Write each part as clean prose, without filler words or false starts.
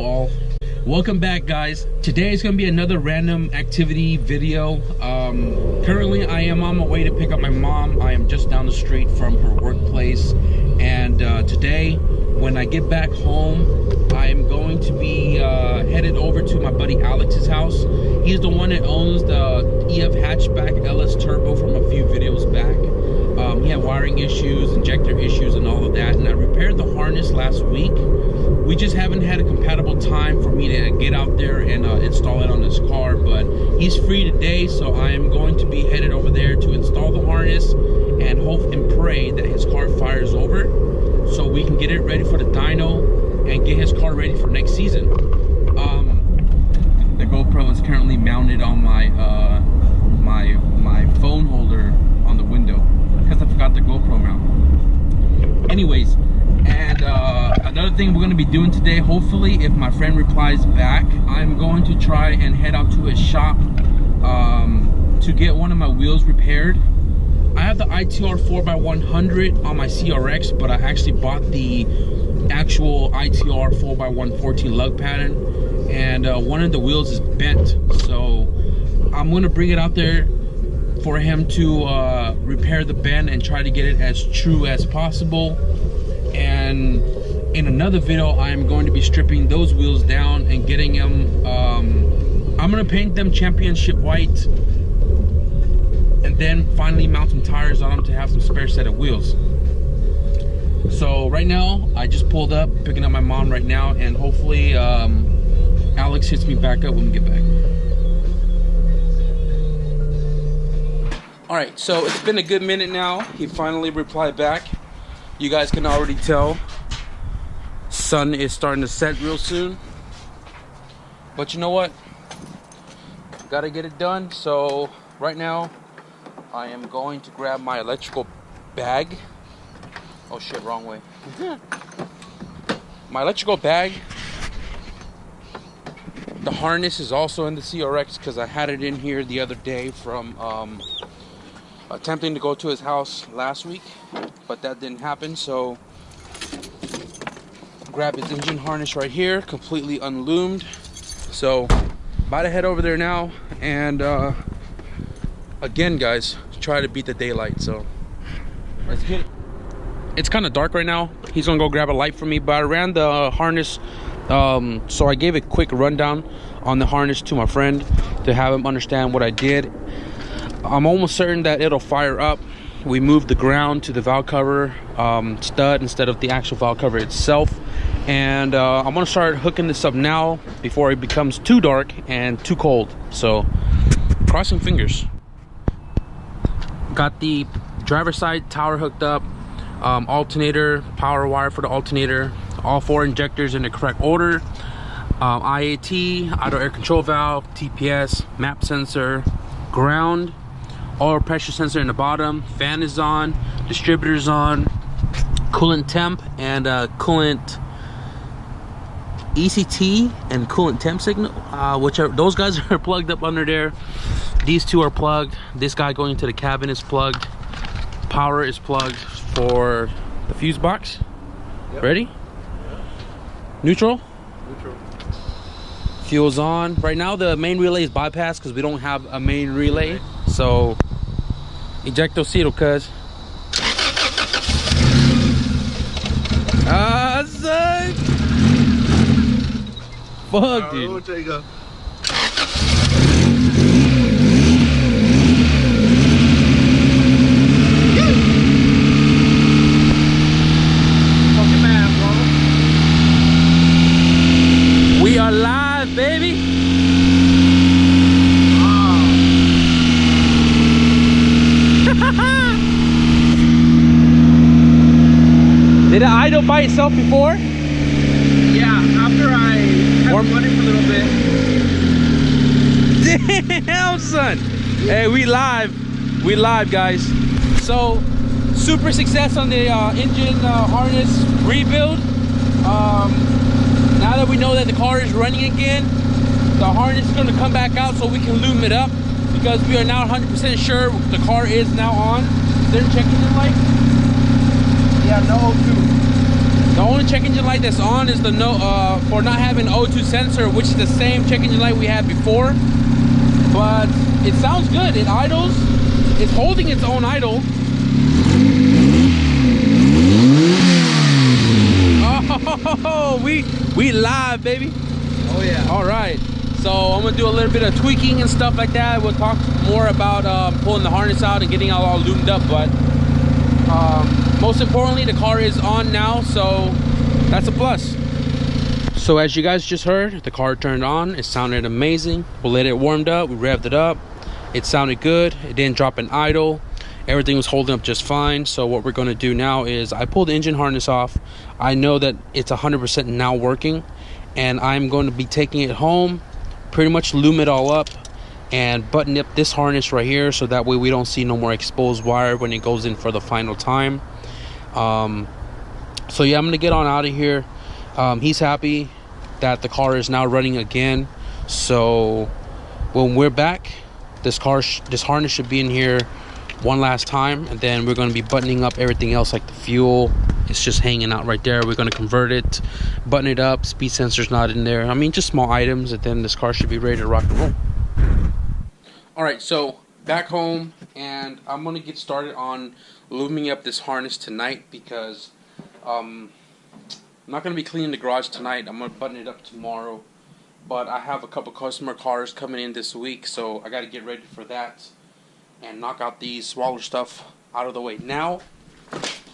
all. Welcome back, guys. Today is going to be another random activity video. Currently I am on my way to pick up my mom. I am just down the street from her workplace, and today when I get back home I am going to be headed over to my buddy Alex's house. He's the one that owns the EF hatchback LS turbo from a few videos back. He had wiring issues, injector issues, and all of that, and I repaired the harness last week. We just haven't had a compatible time for me to get out there and install it on this car, but he's free today, so I am going to be headed over there to install the harness and hope and pray that his car fires over so we can get it ready for the dyno and get his car ready for next season. The GoPro is currently mounted on my my phone holder on the window because I forgot the GoPro mount. Anyways, and another thing we're going to be doing today, hopefully if my friend replies back, I'm going to try and head out to his shop to get one of my wheels repaired. I have the ITR 4x100 on my CRX, but I actually bought the actual ITR 4x114 lug pattern, and one of the wheels is bent, so I'm going to bring it out there for him to repair the bend and try to get it as true as possible. And in another video I am going to be stripping those wheels down and getting them I'm going to paint them championship white, and then finally mount some tires on them to have some spare set of wheels. So right now I just pulled up, picking up my mom right now, and hopefully Alex hits me back up when we get back. Alright, so it's been a good minute now. He finally replied back. You guys can already tell sun is starting to set real soon, but you know what, gotta get it done. So right now I am going to grab my electrical bag. Oh shit, wrong way. My electrical bag. The harness is also in the CRX because I had it in here the other day from attempting to go to his house last week, but that didn't happen. So grab his engine harness right here, completely unloomed. So about to head over there now, and again guys, try to beat the daylight. So let's get it. It's kind of dark right now. He's gonna go grab a light for me, but I ran the harness, so I gave a quick rundown on the harness to my friend to have him understand what I did. I'm almost certain that it'll fire up. We moved the ground to the valve cover stud instead of the actual valve cover itself, and I'm gonna start hooking this up now before it becomes too dark and too cold. So crossing fingers. Got the driver's side tower hooked up, alternator, power wire for the alternator, all 4 injectors in the correct order, IAT, auto air control valve, TPS, map sensor, ground, oil pressure sensor in the bottom, fan is on, distributor's on, coolant temp and coolant ECT and coolant temp signal, whichever, those guys are plugged up under there. These two are plugged. This guy going into the cabin is plugged. Power is plugged for the fuse box. Yep. Ready? Yep. Neutral? Neutral. Fuel's on. Right now the main relay is bypassed because we don't have a main relay. Okay. So ejectocito, cuz. Ah, son. Fuck, dude. There you go. We are live, baby. Oh. Did it idle by itself before? Yeah, after I had running for a little bit. Damn, son. Hey, we live. We live, guys. So, super success on the engine harness rebuild. Now that we know that the car is running again, the harness is going to come back out so we can lube it up, because we are now 100% sure the car is now on. They're checking the light. Yeah, no O2. The only check engine light that's on is the for not having O2 sensor, which is the same check engine light we had before. But it sounds good. It idles. It's holding its own idle. Oh, we live, baby. Oh yeah. All right. So I'm gonna do a little bit of tweaking and stuff like that. We'll talk more about pulling the harness out and getting it all loomed up. But most importantly, the car is on now, so that's a plus. So as you guys just heard, the car turned on. It sounded amazing. We let it warmed up. We revved it up. It sounded good. It didn't drop an idle. Everything was holding up just fine. So what we're going to do now is I pulled the engine harness off. I know that it's 100% now working, and I'm going to be taking it home, pretty much lume it all up and button up this harness right here, so that way we don't see no more exposed wire when it goes in for the final time. So yeah, I'm gonna get on out of here. He's happy that the car is now running again, so when we're back, this harness should be in here one last time, and then we're going to be buttoning up everything else, like the fuel. It's just hanging out right there. We're going to convert it, button it up. Speed sensor's not in there. I mean, just small items, and then this car should be ready to rock and roll. All right, so back home, and I'm going to get started on luming up this harness tonight, because I'm not going to be cleaning the garage tonight. I'm going to button it up tomorrow, but I have a couple customer cars coming in this week, so I got to get ready for that and knock out these smaller stuff out of the way now.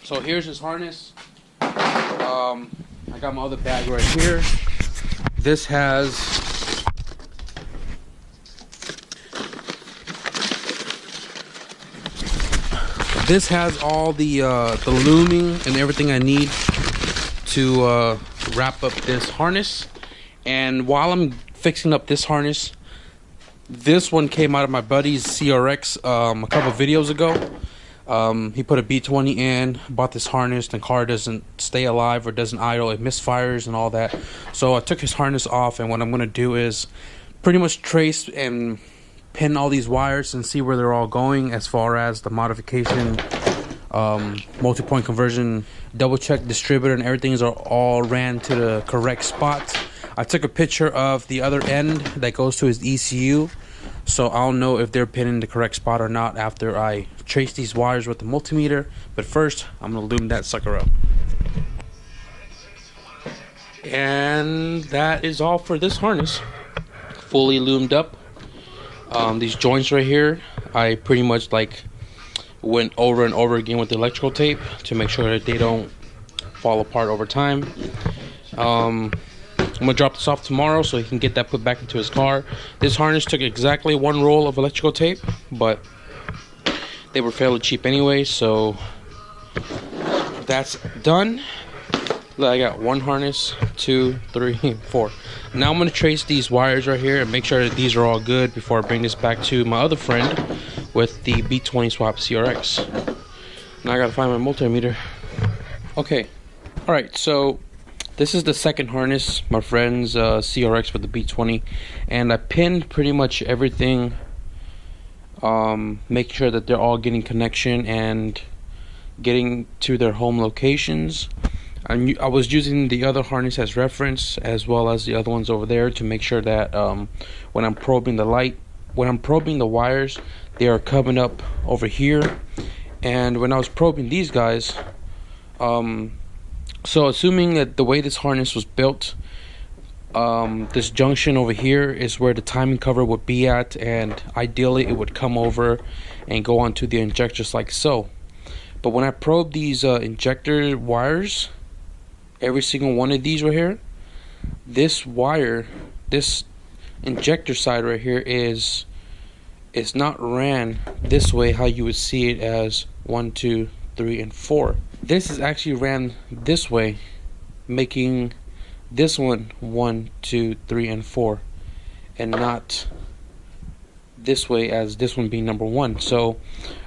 So here's his harness. I got my other bag right here. This has all the looming and everything I need to wrap up this harness. And while I'm fixing up this harness, this one came out of my buddy's CRX a couple videos ago. He put a B20 in, bought this harness, the car doesn't stay alive or doesn't idle, it misfires and all that. So I took his harness off, and what I'm going to do is pretty much trace and pin all these wires and see where they're all going, as far as the modification, multi-point conversion, double check distributor, and everything is all ran to the correct spots. I took a picture of the other end that goes to his ECU, so I'll know if they're pinning the correct spot or not after I trace these wires with the multimeter. But first, I'm going to lume that sucker up. And that is all for this harness. Fully lumed up. These joints right here, I pretty much went over and over again with the electrical tape to make sure that they don't fall apart over time. I'm gonna drop this off tomorrow so he can get that put back into his car. This harness took exactly one roll of electrical tape, but they were fairly cheap anyway, so that's done. Look, I got one harness, 2, 3, 4. Now I'm gonna trace these wires right here and make sure that these are all good before I bring this back to my other friend with the B20 swap CRX. Now I gotta find my multimeter. Okay, all right, so this is the second harness, my friend's CRX with the B20, and I pinned pretty much everything, making sure that they're all getting connection and getting to their home locations. I was using the other harness as reference, as well as the other ones over there, to make sure that when I'm probing the wires, they are coming up over here. And when I was probing these guys, so assuming that the way this harness was built, this junction over here is where the timing cover would be at, and ideally it would come over and go onto the injectors like so. But when I probe these injector wires, every single one of these right here, this wire, this injector side right here is not ran this way, how you would see it as 1, 2, 3, and 4. This is actually ran this way, making this one 1, 2, 3, and 4, and not this way as this one being number 1. So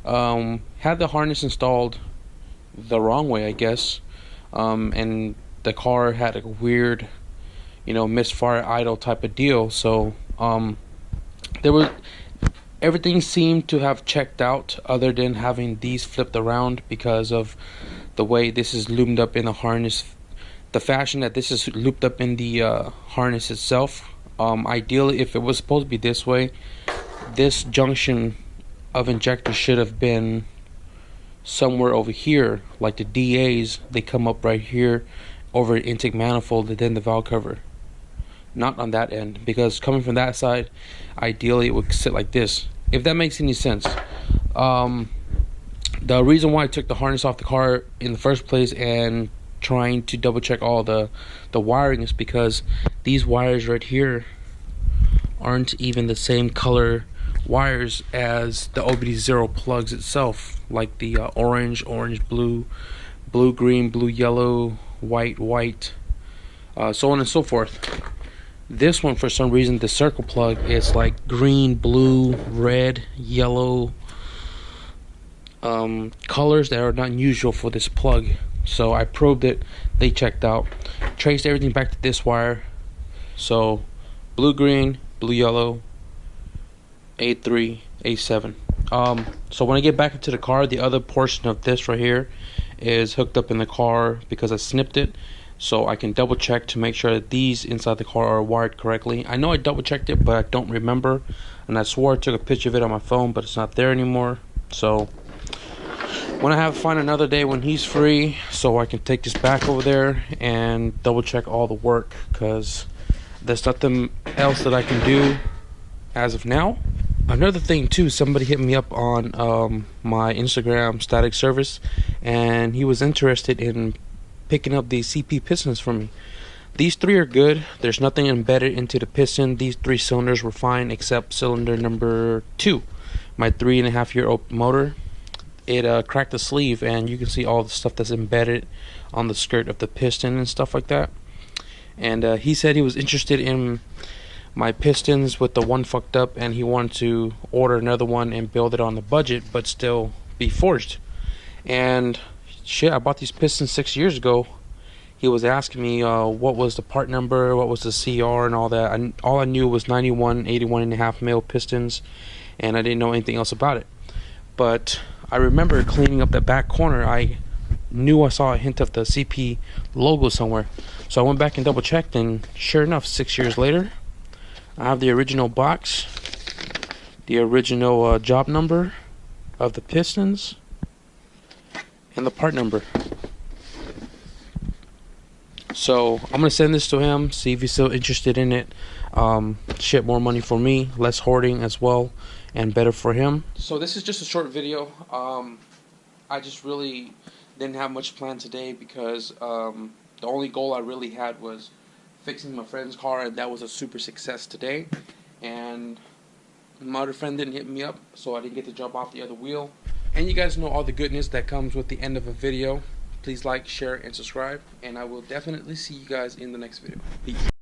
had the harness installed the wrong way, I guess, and the car had a weird, misfire idle type of deal. So everything seemed to have checked out, other than having these flipped around because of the way this is loomed up in the harness the fashion that this is looped up in the harness itself. Ideally, if it was supposed to be this way, this junction of injector should have been somewhere over here. Like the DAs, they come up right here over the intake manifold and then the valve cover. Not on that end, because coming from that side, ideally it would sit like this, if that makes any sense. The reason why I took the harness off the car in the first place and trying to double check all the wiring is because these wires right here aren't even the same color wires as the OBD0 plugs itself, like the orange, blue, green, blue, yellow, white, so on and so forth. This one, for some reason, the circle plug is like green, blue, red, yellow, colors that are not usual for this plug. So I probed it, they checked out, traced everything back to this wire. So blue, green, blue, yellow, A3, A7. So when I get back into the car, the other portion of this right here is hooked up in the car because I snipped it, so I can double check to make sure that these inside the car are wired correctly. I know I double checked it, but I don't remember, and I swore I took a picture of it on my phone, but it's not there anymore. So when I find another day when he's free, so I can take this back over there and double check all the work, because there's nothing else that I can do as of now. Another thing too, somebody hit me up on my Instagram static service, and he was interested in picking up these CP pistons for me. These three are good. There's nothing embedded into the piston. These 3 cylinders were fine except cylinder number 2, my 3.5-year-old motor. It cracked the sleeve, and you can see all the stuff that's embedded on the skirt of the piston and stuff like that. And he said he was interested in my pistons with the one fucked up, and he wanted to order another one and build it on the budget but still be forged. And shit, I bought these pistons 6 years ago. He was asking me what was the part number, what was the CR and all that. All I knew was 91, 81.5 mil pistons, and I didn't know anything else about it. But I remember cleaning up the back corner, I knew I saw a hint of the CP logo somewhere. So I went back and double checked, and sure enough, 6 years later, I have the original box, the original job number of the pistons, and the part number. So I'm gonna send this to him, see if he's still interested in it. Shit, more money for me, less hoarding as well, and better for him. So this is just a short video. I just really didn't have much planned today because the only goal I really had was fixing my friend's car, and that was a super success today. And my other friend didn't hit me up, so I didn't get to jump off the other wheel. And you guys know all the goodness that comes with the end of a video. Please like, share, and subscribe, and I will definitely see you guys in the next video. Peace.